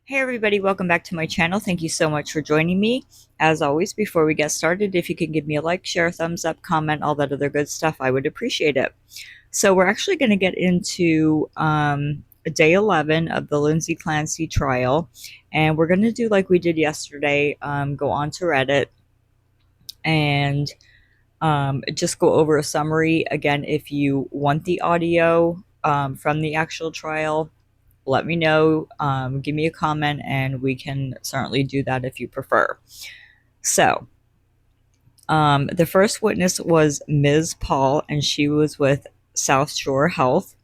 Hey everybody, welcome back to my channel. Thank you so much for joining me. As always, before we get started, if you could give me a like, share, thumbs up, comment, all that other good stuff, I would appreciate it. So we're actually going to get into day 11 of the Lindsay Clancy trial, and we're going to do like we did yesterday, go on to Reddit and just go over a summary. Again, if you want the audio from the actual trial, let me know, give me a comment, and we can certainly do that if you prefer. So, the first witness was Ms. Paul, and she was with South Shore Health.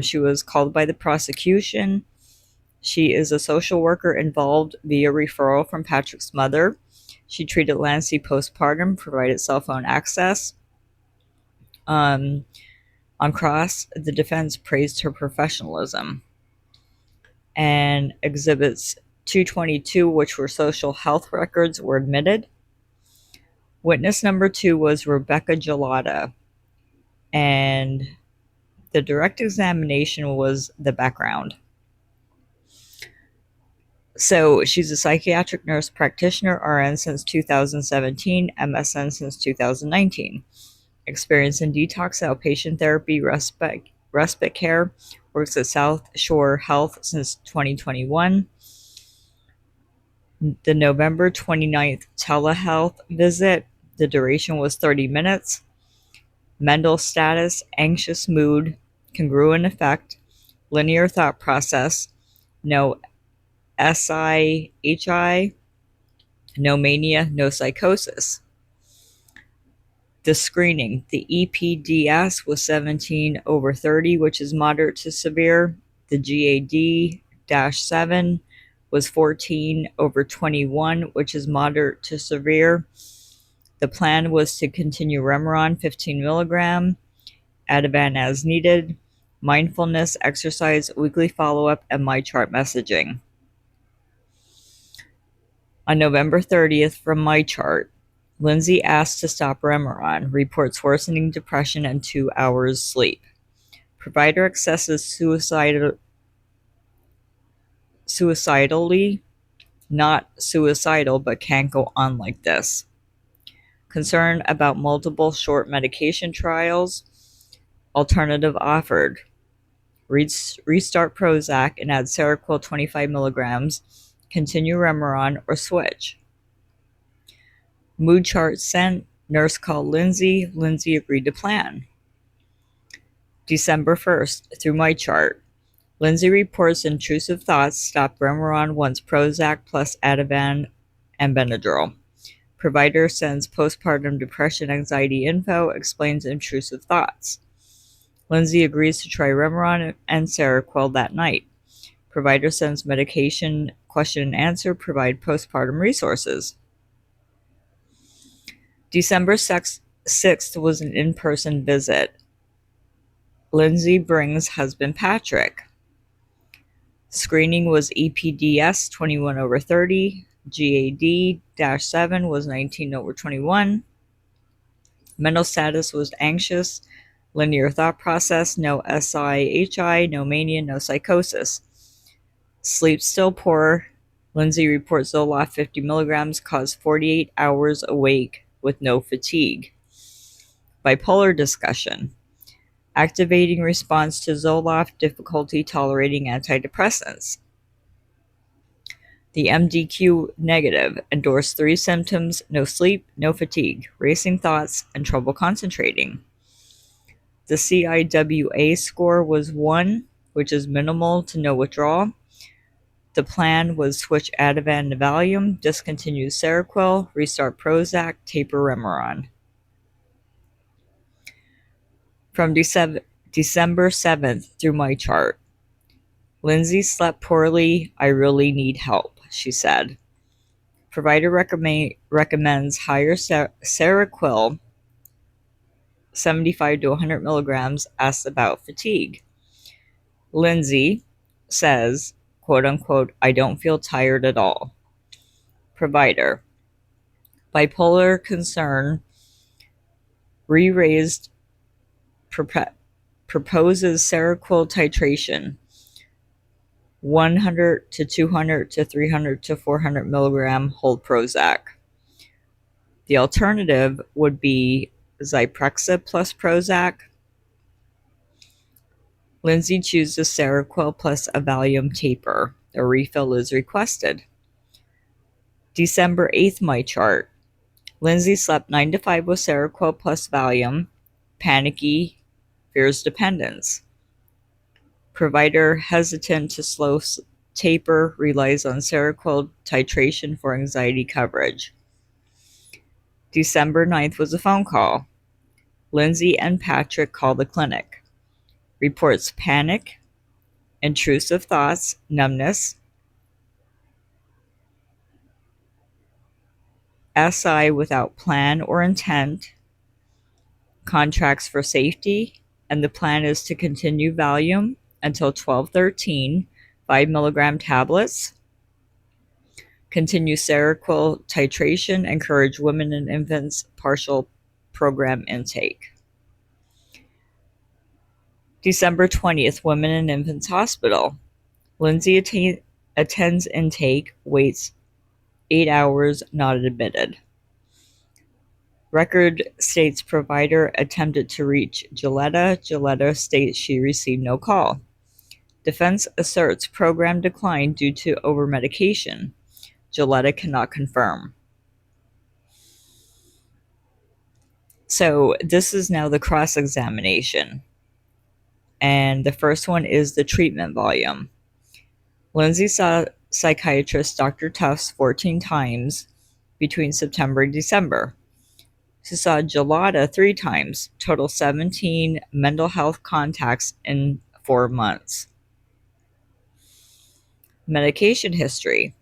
She was called by the prosecution. She is a social worker involved via referral from Patrick's mother. She treated Lancy postpartum, provided cell phone access. On cross, the defense praised her professionalism. And exhibits 222, which were social health records, were admitted. Witness number 2 was Rebecca Gelada, and the direct examination was the background. So she's a psychiatric nurse practitioner, RN since 2017, MSN since 2019. Experience in detox, outpatient therapy, respite care, works at South Shore Health since 2021. The November 29th telehealth visit, the duration was 30 minutes. Mental status, anxious mood, congruent effect, linear thought process, no SIHI, no mania, no psychosis. The screening, the EPDS was 17/30, which is moderate to severe. The GAD-7 was 14/21, which is moderate to severe. The plan was to continue Remeron 15 milligram, Ativan as needed, mindfulness, exercise, weekly follow-up, and MyChart messaging. On November 30th, from MyChart, Lindsay asked to stop Remeron, reports worsening depression and 2 hours sleep. Provider assesses suicidally, not suicidal, but can't go on like this. Concern about multiple short medication trials. Alternative offered. Restart Prozac and add Seroquel 25 milligrams. Continue Remeron or switch. Mood chart sent. Nurse called Lindsay. Lindsay agreed to plan. December 1st, through MyChart. Lindsay reports intrusive thoughts. Stop Remeron once Prozac plus Ativan and Benadryl. Provider sends postpartum depression anxiety info, explains intrusive thoughts. Lindsay agrees to try Remeron and Seroquel that night. Provider sends medication question and answer, provide postpartum resources. December 6th was an in-person visit. Lindsay brings husband Patrick. Screening was EPDS 21/30. GAD-7 was 19/21. Mental status was anxious. Linear thought process, no SIHI, no mania, no psychosis. Sleep still poor. Lindsay reports Zoloft 50 milligrams caused 48 hours awake with no fatigue. Bipolar discussion. Activating response to Zoloft, difficulty tolerating antidepressants. The MDQ negative endorsed 3 symptoms: no sleep, no fatigue, racing thoughts, and trouble concentrating. The CIWA score was 1, which is minimal to no withdrawal. The plan was switch Ativan to Valium, discontinue Seroquel, restart Prozac, taper Remeron. From December 7th through MyChart. Lindsay slept poorly. I really need help, she said. Provider recommends higher Seroquel, 75 to 100 milligrams, asked about fatigue. Lindsay says, quote unquote, I don't feel tired at all. Provider. Bipolar concern. Re-raised proposes Seroquel titration. 100 to 200 to 300 to 400 milligram whole Prozac. The alternative would be Zyprexa plus Prozac. Lindsay chooses Seroquel plus a Valium taper. A refill is requested. December 8th, my chart. Lindsay slept 9 to 5 with Seroquel plus Valium. Panicky, fears dependence. Provider hesitant to slow taper, relies on Seroquel titration for anxiety coverage. December 9th was a phone call. Lindsay and Patrick call the clinic. Reports panic, intrusive thoughts, numbness, SI without plan or intent, contracts for safety, and the plan is to continue Valium until 12/13, 5 milligram tablets, continue Seroquel titration, encourage women and infants partial program intake. December 20th, Women and Infants Hospital. Lindsay attends intake, waits 8 hours, not admitted. Record states provider attempted to reach Gilletta. Gilletta states she received no call. Defense asserts program declined due to overmedication. Gilletta cannot confirm. So this is now the cross-examination. And the first one is the treatment volume. Lindsay saw psychiatrist Dr. Tufts 14 times between September and December. She saw Gilletta 3 times, total 17 mental health contacts in 4 months. Medication history.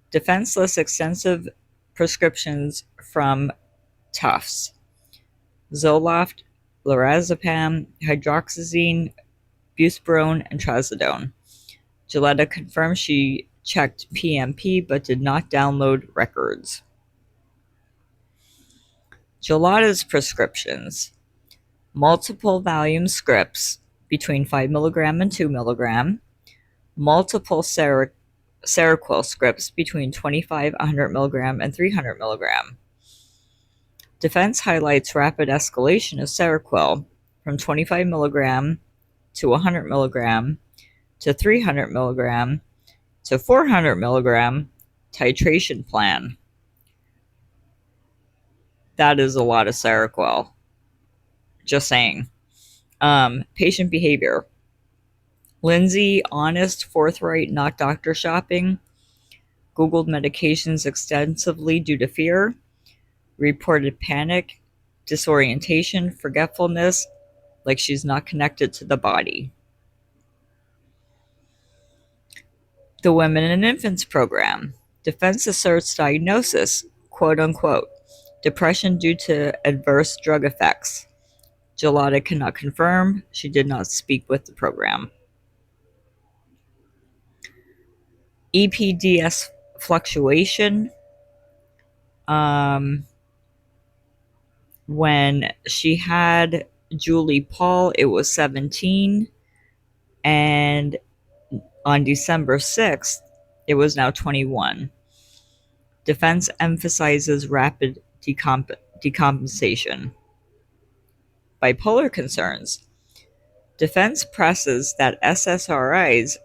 Defense lists extensive prescriptions from Tufts. Zoloft, lorazepam, hydroxyzine, buspirone, and trazodone. Gilletta confirmed she checked PMP but did not download records. Gilletta's prescriptions. Multiple Valium scripts between 5 milligram and 2 milligram. Multiple Seroquel scripts between 25, 100 milligram, and 300 milligram. Defense highlights rapid escalation of Seroquel from 25 milligram to 100 milligram to 300 milligram to 400 milligram titration plan. That is a lot of Seroquel. Just saying. Patient behavior. Lindsay, honest, forthright, not doctor shopping. Googled medications extensively due to fear. Reported panic, disorientation, forgetfulness, like she's not connected to the body. The Women and Infants Program. Defense asserts diagnosis, quote unquote, depression due to adverse drug effects. Gilletta cannot confirm. She did not speak with the program. EPDS fluctuation. When she had Julie Paul, it was 17. And on December 6th, it was now 21. Defense emphasizes rapid decompensation. Bipolar concerns. Defense presses that SSRIs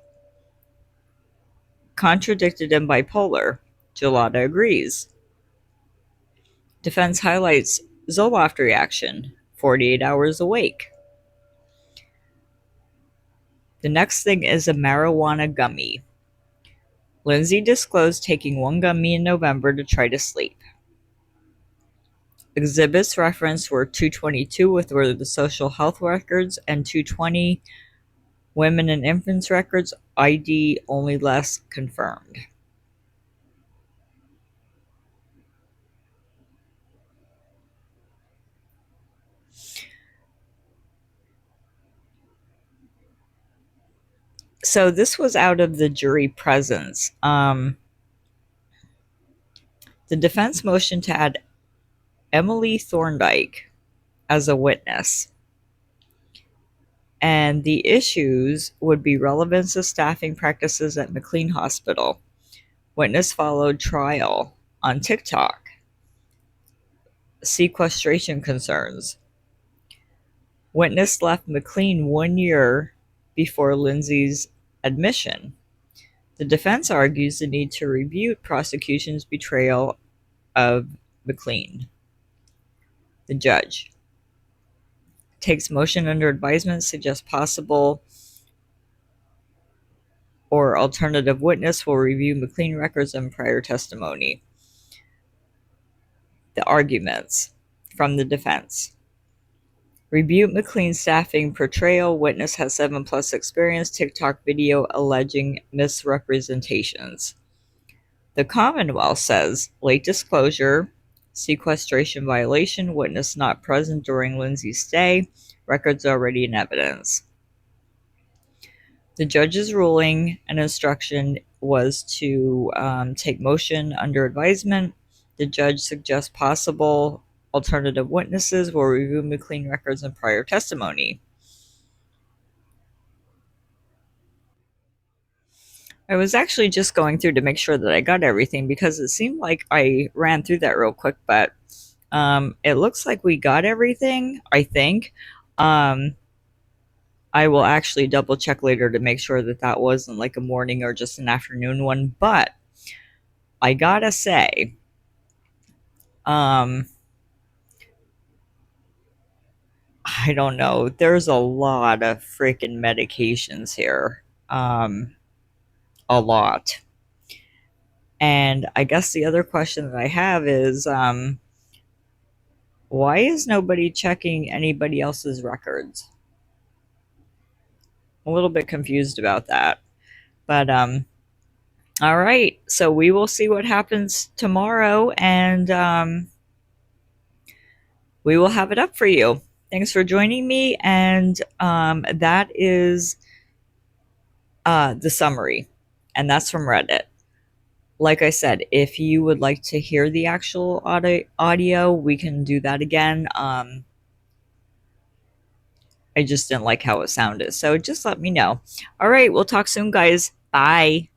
contradicted in bipolar. Gilletta agrees. Defense highlights Zoloft reaction, 48 hours awake. The next thing is a marijuana gummy. Lindsay disclosed taking 1 gummy in November to try to sleep. Exhibits referenced were 222 with the social health records and 220 women and infants records, ID only less confirmed. So this was out of the jury presence. The defense motion to add Emily Thorndike as a witness. And the issues would be relevance of staffing practices at McLean Hospital. Witness followed trial on TikTok. Sequestration concerns. Witness left McLean 1 year before Lindsay's admission. The defense argues the need to refute prosecution's betrayal of McLean. The judge takes motion under advisement, suggests possible or alternative witness will review McLean records and prior testimony. The arguments from the defense. Rebuke McLean's staffing portrayal. Witness has 7+ experience. TikTok video alleging misrepresentations. The Commonwealth says late disclosure, sequestration violation, witness not present during Lindsay's stay, records already in evidence. The judge's ruling and instruction was to take motion under advisement. The judge suggests possible alternative witnesses will review McLean records and prior testimony. I was actually just going through to make sure that I got everything because it seemed like I ran through that real quick, but it looks like we got everything, I think. I will actually double check later to make sure that that wasn't like a morning or just an afternoon one, but I gotta say, I don't know. There's a lot of freaking medications here. A lot. And I guess the other question that I have is, why is nobody checking anybody else's records? I'm a little bit confused about that. But all right. So we will see what happens tomorrow, and we will have it up for you. Thanks for joining me, and that is the summary, and that's from Reddit. Like I said, if you would like to hear the actual audio, we can do that again. I just didn't like how it sounded, so just let me know. All right, we'll talk soon, guys. Bye.